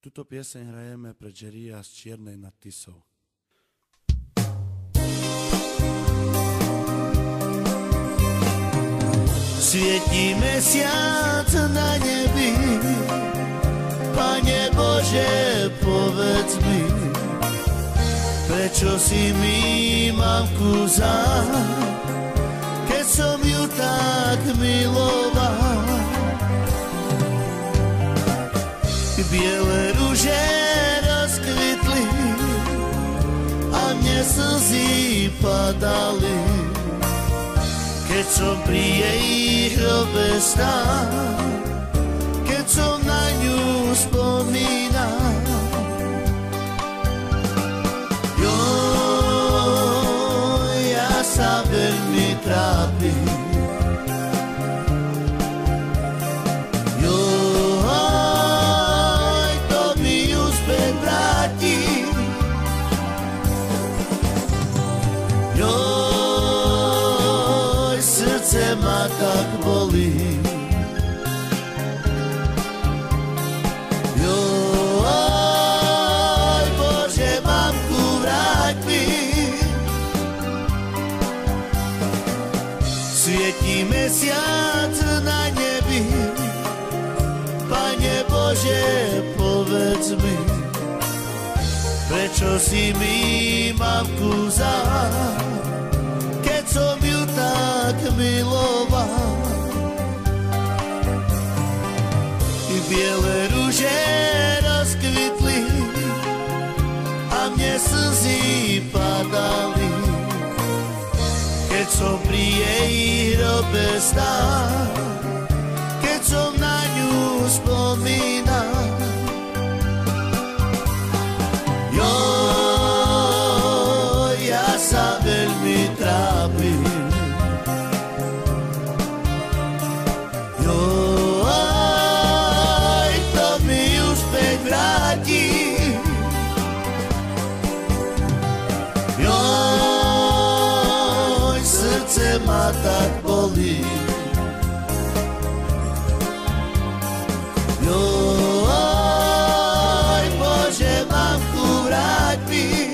Tuto pieseň hrajeme pre Jerryja z Čiernej nad Tisou. Svietí mesiac na nebi, Pane Bože, povedz mi, prečo si mi mamku vzal, keď som ju tak miloval. Biele ruže rozkvitli a mne slzy padali, keď som pri jej hrobe stál, keď som na ňu spomínal. Ja sa veľmi trápim, to mi ju späť vráti. Srdce ma tak bolí. Bože, mamku, vráť mi. Svietí mesiac na nebi, Pane Bože, povedz mi, prečo si mi mamku vzal, keď som ju tak miloval. I biele ruže rozkvitli a mne slzy padali, keď som pri jej hrobe stál, keď som na ňu spomínal. Ja sa veľmi trápim. To mi už späť vráti. Srdce ma tak bolí. Bože, mamku, vráť mi.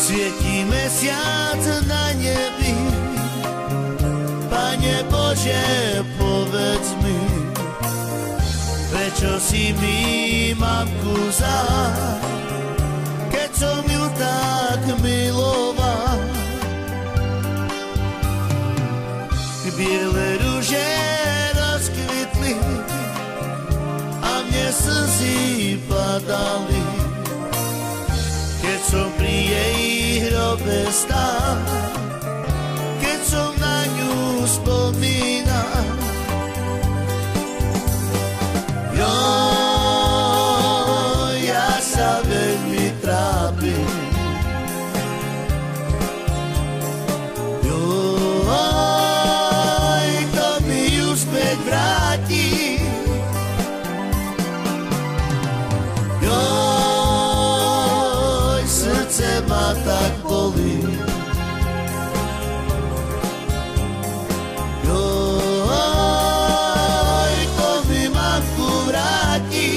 Svietí mesiac na nebi, Pane Bože, povedz mi, prečo si mi mamku vzal, keď som ju tak miloval. Biele ruže rozkvitli a mne slzy padali, keď som pri jej hrobe stál, keď som na ňu spomínal. Ja sa veľmi trápim. To mi ju späť vráti. Srdce ma tak bolí.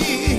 vráti.